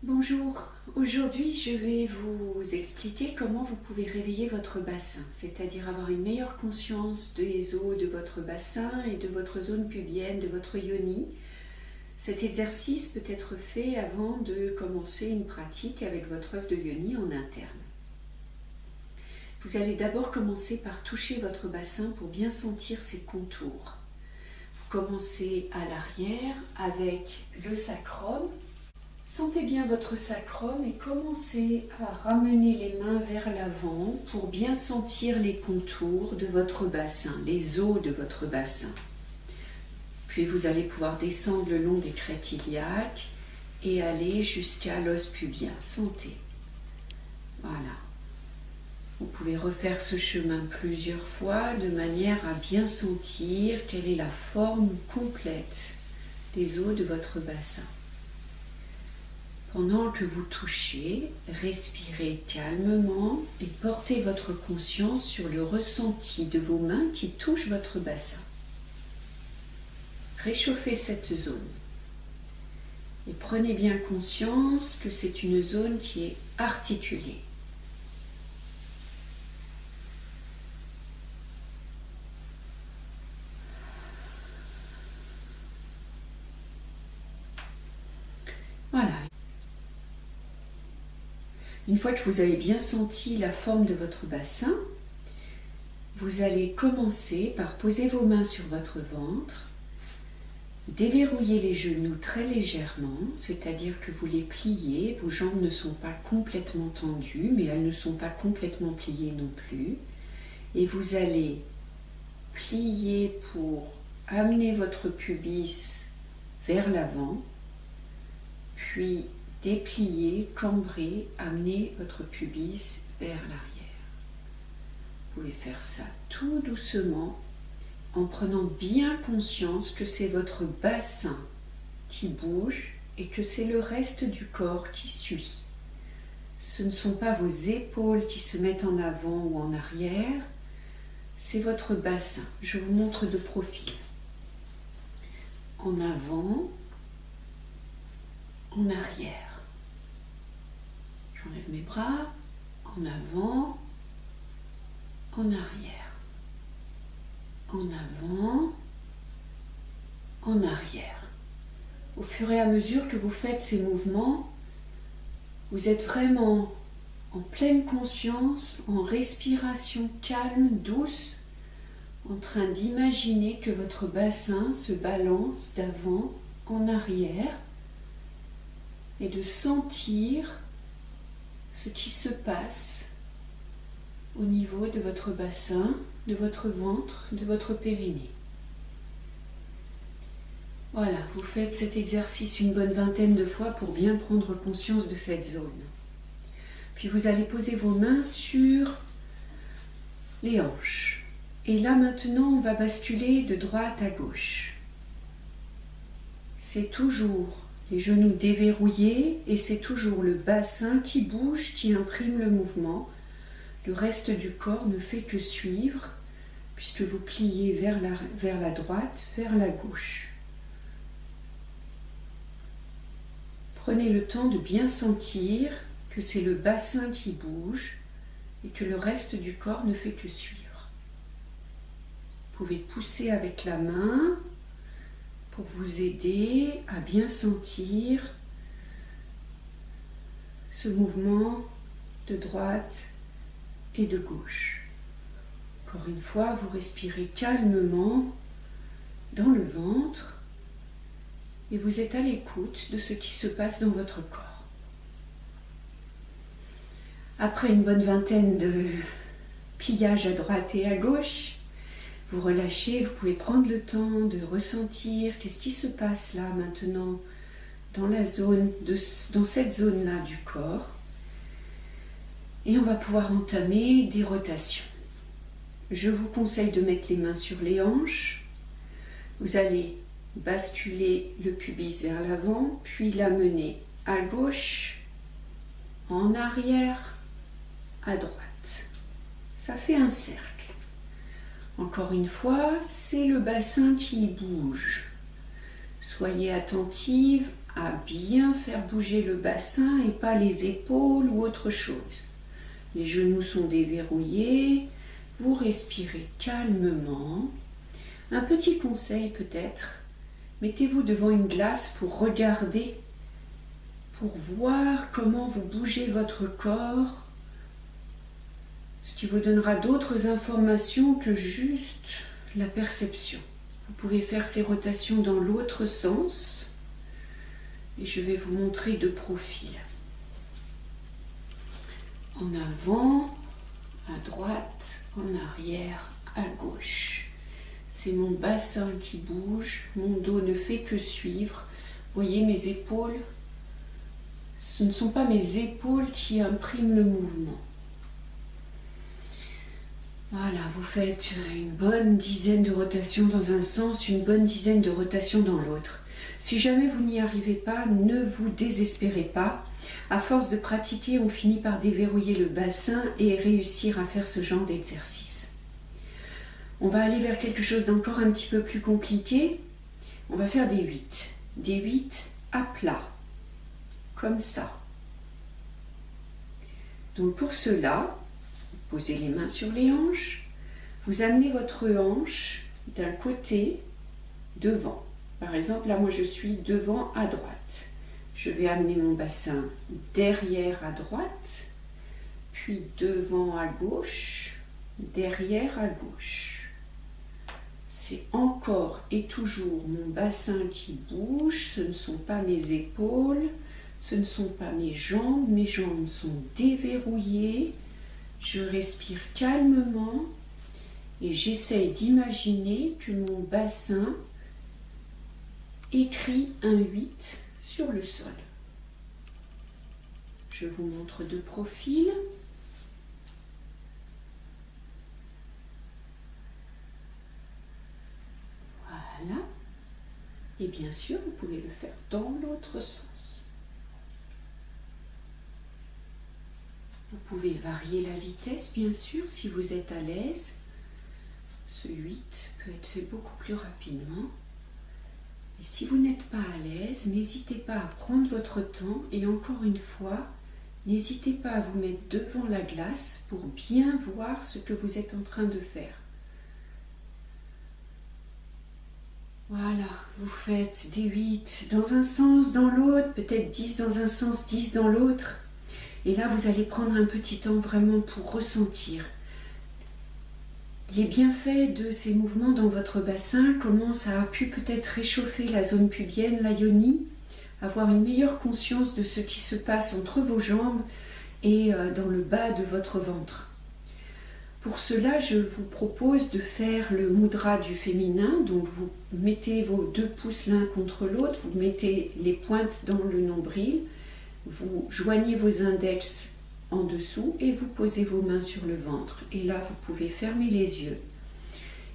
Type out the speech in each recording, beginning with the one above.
Bonjour, aujourd'hui je vais vous expliquer comment vous pouvez réveiller votre bassin, c'est-à-dire avoir une meilleure conscience des os de votre bassin et de votre zone pubienne, de votre yoni. Cet exercice peut être fait avant de commencer une pratique avec votre œuf de yoni en interne. Vous allez d'abord commencer par toucher votre bassin pour bien sentir ses contours. Vous commencez à l'arrière avec le sacrum. Sentez bien votre sacrum et commencez à ramener les mains vers l'avant pour bien sentir les contours de votre bassin, les os de votre bassin. Puis vous allez pouvoir descendre le long des crêtes iliaques et aller jusqu'à l'os pubien. Sentez. Voilà. Vous pouvez refaire ce chemin plusieurs fois de manière à bien sentir quelle est la forme complète des os de votre bassin. Pendant que vous touchez, respirez calmement et portez votre conscience sur le ressenti de vos mains qui touchent votre bassin. Réchauffez cette zone et prenez bien conscience que c'est une zone qui est articulée. Voilà. Une fois que vous avez bien senti la forme de votre bassin, vous allez commencer par poser vos mains sur votre ventre, déverrouiller les genoux très légèrement, c'est-à-dire que vous les pliez, vos jambes ne sont pas complètement tendues, mais elles ne sont pas complètement pliées non plus. Et vous allez plier pour amener votre pubis vers l'avant, puis déplier, cambrer, amener votre pubis vers l'arrière. Vous pouvez faire ça tout doucement en prenant bien conscience que c'est votre bassin qui bouge et que c'est le reste du corps qui suit. Ce ne sont pas vos épaules qui se mettent en avant ou en arrière, c'est votre bassin. Je vous montre de profil. En avant, en arrière. J'enlève mes bras, en avant, en arrière, en avant, en arrière. Au fur et à mesure que vous faites ces mouvements, vous êtes vraiment en pleine conscience, en respiration calme, douce, en train d'imaginer que votre bassin se balance d'avant en arrière et de sentir ce qui se passe au niveau de votre bassin, de votre ventre, de votre périnée. Voilà, vous faites cet exercice une bonne vingtaine de fois pour bien prendre conscience de cette zone. Puis vous allez poser vos mains sur les hanches. Et là maintenant, on va basculer de droite à gauche. C'est toujours les genoux déverrouillés et c'est toujours le bassin qui bouge, qui imprime le mouvement. Le reste du corps ne fait que suivre puisque vous pliez vers la droite, vers la gauche. Prenez le temps de bien sentir que c'est le bassin qui bouge et que le reste du corps ne fait que suivre. Vous pouvez pousser avec la main pour vous aider à bien sentir ce mouvement de droite et de gauche. Encore une fois, vous respirez calmement dans le ventre et vous êtes à l'écoute de ce qui se passe dans votre corps. Après une bonne vingtaine de pliages à droite et à gauche, vous relâchez, vous pouvez prendre le temps de ressentir qu'est-ce qui se passe là maintenant dans cette zone-là du corps. Et on va pouvoir entamer des rotations. Je vous conseille de mettre les mains sur les hanches. Vous allez basculer le pubis vers l'avant, puis l'amener à gauche, en arrière, à droite. Ça fait un cercle. Encore une fois, c'est le bassin qui bouge. Soyez attentive à bien faire bouger le bassin et pas les épaules ou autre chose. Les genoux sont déverrouillés, vous respirez calmement. Un petit conseil peut-être, mettez-vous devant une glace pour regarder, pour voir comment vous bougez votre corps, ce qui vous donnera d'autres informations que juste la perception. Vous pouvez faire ces rotations dans l'autre sens et je vais vous montrer de profil. En avant, à droite, en arrière, à gauche. C'est mon bassin qui bouge, mon dos ne fait que suivre. Voyez mes épaules, ce ne sont pas mes épaules qui impriment le mouvement. Voilà, vous faites une bonne dizaine de rotations dans un sens, une bonne dizaine de rotations dans l'autre. Si jamais vous n'y arrivez pas, ne vous désespérez pas. À force de pratiquer, on finit par déverrouiller le bassin et réussir à faire ce genre d'exercice. On va aller vers quelque chose d'encore un petit peu plus compliqué. On va faire des 8. Des 8 à plat. Comme ça. Donc pour cela, posez les mains sur les hanches. Vous amenez votre hanche d'un côté devant. Par exemple, là, moi, je suis devant à droite. Je vais amener mon bassin derrière à droite, puis devant à gauche, derrière à gauche. C'est encore et toujours mon bassin qui bouge, ce ne sont pas mes épaules, ce ne sont pas mes jambes sont déverrouillées. Je respire calmement et j'essaye d'imaginer que mon bassin écrit un 8 sur le sol. Je vous montre de profil. Voilà. Et bien sûr, vous pouvez le faire dans l'autre sens. Vous pouvez varier la vitesse, bien sûr, si vous êtes à l'aise. Ce 8 peut être fait beaucoup plus rapidement. Et si vous n'êtes pas à l'aise, n'hésitez pas à prendre votre temps et encore une fois, n'hésitez pas à vous mettre devant la glace pour bien voir ce que vous êtes en train de faire. Voilà, vous faites des 8 dans un sens, dans l'autre, peut-être 10 dans un sens, 10 dans l'autre. Et là, vous allez prendre un petit temps vraiment pour ressentir les bienfaits de ces mouvements dans votre bassin, comment ça a pu peut-être réchauffer la zone pubienne, la yoni, avoir une meilleure conscience de ce qui se passe entre vos jambes et dans le bas de votre ventre. Pour cela, je vous propose de faire le mudra du féminin. Donc vous mettez vos 2 pouces l'un contre l'autre, vous mettez les pointes dans le nombril, vous joignez vos index en dessous et vous posez vos mains sur le ventre. Et là, vous pouvez fermer les yeux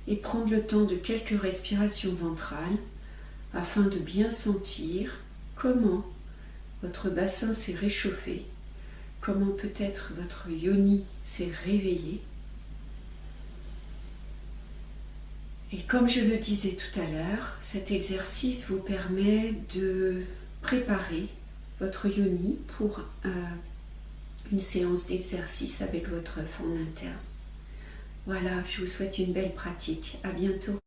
et prendre le temps de quelques respirations ventrales afin de bien sentir comment votre bassin s'est réchauffé, comment peut-être votre yoni s'est réveillé. Et comme je le disais tout à l'heure, cet exercice vous permet de préparer votre yoni pour une séance d'exercice avec votre œuf en interne. Voilà, je vous souhaite une belle pratique. À bientôt.